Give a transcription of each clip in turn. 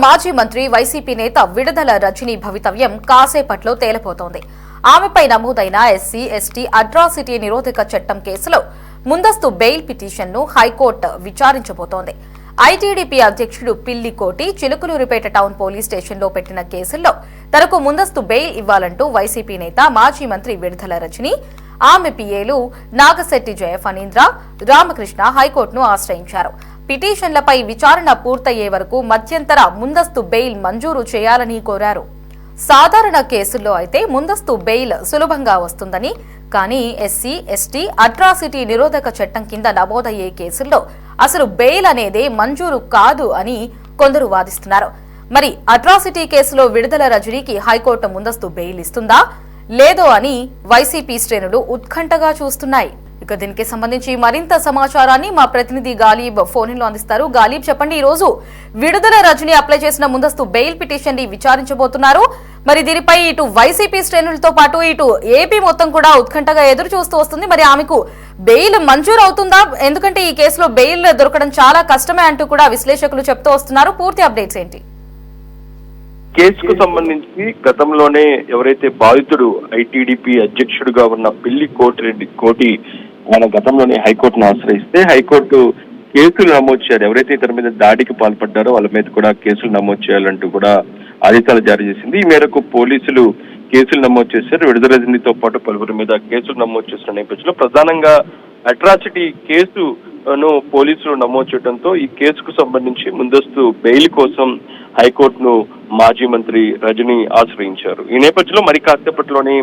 మాజీ మంత్రి వైసీపీ నేత విడుదల రజనీ భవితవ్యం కాసేపట్లో తేలిపోతోంది. ఆమెపై నమోదైన ఎస్సీ ఎస్టీ అట్రాసిటీ నిరోధక చట్టం కేసులో ముందస్తు బెయిల్ పిటిషన్ను హైకోర్టు విచారించబోతోంది. ఐటీడీపీ అధ్యక్షుడు పిల్లి కోటి చిలుకలూరిపేట టౌన్ పోలీస్ స్టేషన్లో పెట్టిన కేసుల్లో తనకు ముందస్తు బెయిల్ ఇవ్వాలంటూ వైసీపీ నేత మాజీ మంత్రి విడుదల రజనీ, ఆమె పిఏలు నాగశెట్టి జయఫణీంద్ర, రామకృష్ణ హైకోర్టును ఆశ్రయించారు. పిటిషన్లపై విచారణ పూర్తయ్యే వరకు మధ్యంతర ముందస్తు బెయిల్ మంజూరు చేయాలని కోరారు. సాధారణ కేసుల్లో అయితే ముందస్తు బెయిల్ సులభంగా వస్తుందని, కానీ ఎస్సీ ఎస్టీ అట్రాసిటీ నిరోధక చట్టం కింద నమోదయ్యే కేసుల్లో అసలు బెయిల్ అనేదే మంజూరు కాదు అని కొందరు వాదిస్తున్నారు. మరి అట్రాసిటీ కేసులో విడుదల రజనీకి హైకోర్టు ముందస్తు బెయిల్ ఇస్తుందా లేదో అని వైసీపీ శ్రేణులు ఉత్కంఠగా చూస్తున్నాయి. ఇక దీనికి సంబంధించి మరింత సమాచారాన్ని మా ప్రతినిధి గాలీబ్ ఫోన్ లో అందిస్తారు. గాలీబ్, చెప్పండి, ఈ రోజు విడుదల రజనీ అప్లై చేసిన ముందస్తు బెయిల్ పిటిషన్ ని విచారించబోతున్నారు. మరి దీనిపై ఇటు వైసీపీ శ్రేణులతో పాటు ఇటు ఏపీ మొత్తం కూడా ఉత్కంఠగా ఎదురు చూస్తూ వస్తుంది. మరి ఆమెకు బెయిల్ మంజూరు అవుతుందా? ఎందుకంటే ఈ కేసులో బెయిల్ దొరకడం చాలా కష్టమే అంటూ కూడా విశ్లేషకులు చెప్తూ వస్తున్నారు. పూర్తి అప్డేట్స్ ఏంటి? కేసుకు సంబంధించి గతంలోనే ఎవరైతే బాధితుడు ఐటీడీపీ అధ్యక్షుడిగా ఉన్న పిల్లి కోటి ఆయన గతంలోనే హైకోర్టును ఆశ్రయిస్తే హైకోర్టు కేసులు నమోదు చేయాలి, ఎవరైతే ఇతని మీద దాడికి పాల్పడ్డారో వాళ్ళ మీద కూడా కేసులు నమోదు చేయాలంటూ కూడా ఆదేశాలు జారీ చేసింది. ఈ మేరకు పోలీసులు కేసులు నమోదు చేశారు. విడుదల రజనీతో పాటు పలువురి మీద కేసులు నమోదు చేసిన నేపథ్యంలో ప్రధానంగా అట్రాసిటీ కేసును పోలీసులు నమోదు చేయడంతో ఈ కేసుకు సంబంధించి ముందస్తు బెయిల్ కోసం హైకోర్టును మాజీ మంత్రి రజనీ ఆశ్రయించారు. ఈ నేపథ్యంలో మరి కాసేపట్లోనే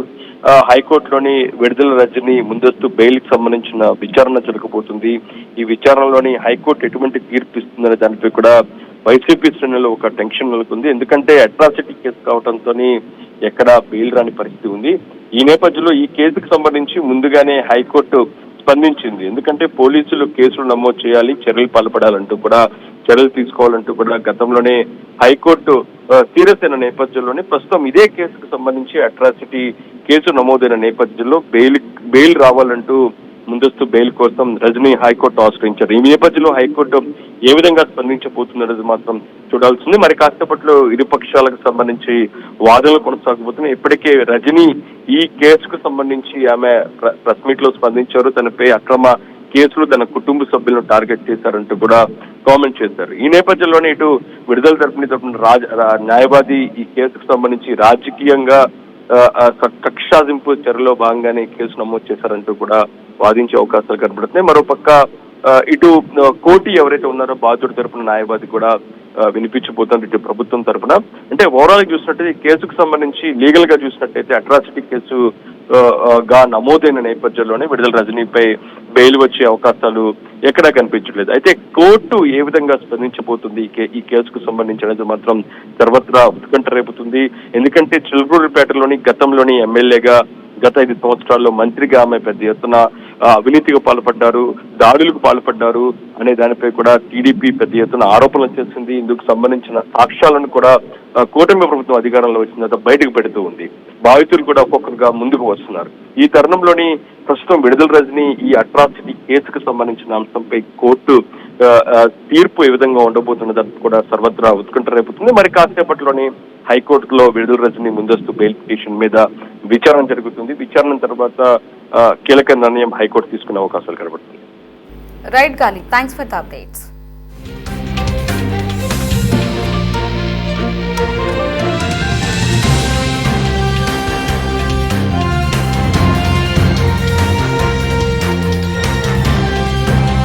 హైకోర్టులోని విడుదల రజనీ ముందస్తు బెయిల్ కి సంబంధించిన విచారణ జరగబోతుంది. ఈ విచారణలోని హైకోర్టు ఎటువంటి తీర్పు ఇస్తుందనే దానిపై కూడా వైసీపీ శ్రేణుల్లో ఒక టెన్షన్ నెలకొంది. ఎందుకంటే అట్రాసిటీ కేసు కావడంతో ఎక్కడా బెయిల్ రాని పరిస్థితి ఉంది. ఈ నేపథ్యంలో ఈ కేసుకు సంబంధించి ముందుగానే హైకోర్టు స్పందించింది. ఎందుకంటే పోలీసులు కేసులు నమోదు చేయాలి, చర్యలు పాల్పడాలంటూ కూడా చర్యలు తీసుకోవాలంటూ కూడా గతంలోనే హైకోర్టు సీరియస్ అయిన నేపథ్యంలోనే ప్రస్తుతం ఇదే కేసుకు సంబంధించి అట్రాసిటీ కేసు నమోదైన నేపథ్యంలో బెయిల్ రావాలంటూ ముందస్తు బెయిల్ కోసం రజనీ హైకోర్టు ఆశ్రయించారు. ఈ నేపథ్యంలో హైకోర్టు ఏ విధంగా స్పందించబోతుందనేది మాత్రం చూడాల్సింది. మరి కాసేపట్లో ఇరు పక్షాలకు సంబంధించి వాదనలు కొనసాగబోతున్నాయి. ఇప్పటికే రజనీ ఈ కేసుకు సంబంధించి ఆమె ప్రెస్ మీట్ లో స్పందించారు. తనపై అక్రమ కేసులు తన కుటుంబ సభ్యులను టార్గెట్ చేశారంటూ కూడా కామెంట్ చేశారు. ఈ నేపథ్యంలోనే ఇటు విడుదల తరపున న్యాయవాది ఈ కేసుకు సంబంధించి రాజకీయంగా కక్షాదింపు చర్యలో భాగంగానే కేసు నమోదు చేశారంటూ కూడా వాదించే అవకాశాలు కనబడుతున్నాయి. మరోపక్క ఇటు కోటి ఎవరైతే ఉన్నారో బాధితుడి తరపున న్యాయవాది కూడా వినిపించబోతుంది ఇటు ప్రభుత్వం తరపున. అంటే ఓవరాల్ చూసినట్టయితే ఈ కేసుకు సంబంధించి లీగల్ గా చూసినట్టయితే అట్రాసిటీ కేసు గా నమోదైన నేపథ్యంలోనే విడుదల రజనీపై బెయిల్ వచ్చే అవకాశాలు ఎక్కడా కనిపించట్లేదు. అయితే కోర్టు ఏ విధంగా స్పందించబోతుంది ఈ కేసుకు సంబంధించి అనేది మాత్రం సర్వత్రా ఉత్కంఠ రేపుతుంది. ఎందుకంటే చిలుకూరుపేటలోని గతంలోని ఎమ్మెల్యేగా గత 5 సంవత్సరాల్లో మంత్రిగా ఆమె పెద్ద ఎత్తున అవినీతికి పాల్పడ్డారు, దాడులకు పాల్పడ్డారు అనే దానిపై కూడా టీడీపీ పెద్ద ఎత్తున ఆరోపణలు చేసింది. ఇందుకు సంబంధించిన సాక్ష్యాలను కూడా కూటమి ప్రభుత్వం అధికారంలో వచ్చిన తర్వాత బయటకు పెడుతూ ఉంది. బాధితులు కూడా ఒక్కొక్కరుగా ముందుకు వస్తున్నారు. ఈ తరుణంలోని ప్రస్తుతం విడుదల రజనీ ఈ అట్రాసిటీ కేసుకు సంబంధించిన అంశంపై కోర్టు తీర్పు ఏ విధంగా ఉండబోతున్నదని కూడా సర్వత్రా ఉత్కంఠ రేపుతుంది. మరి కాసేపట్లోనే హైకోర్టులో విడుదల రజనీ ముందస్తు బెయిల్ పిటిషన్ మీద విచారణ జరుగుతుంది. విచారణ తర్వాత కీలక నిర్ణయం హైకోర్టు తీసుకునే అవకాశాలు కనబడుతుంది. రైట్ గాలి, థ్యాంక్స్ ఫర్ ద అప్డేట్స్.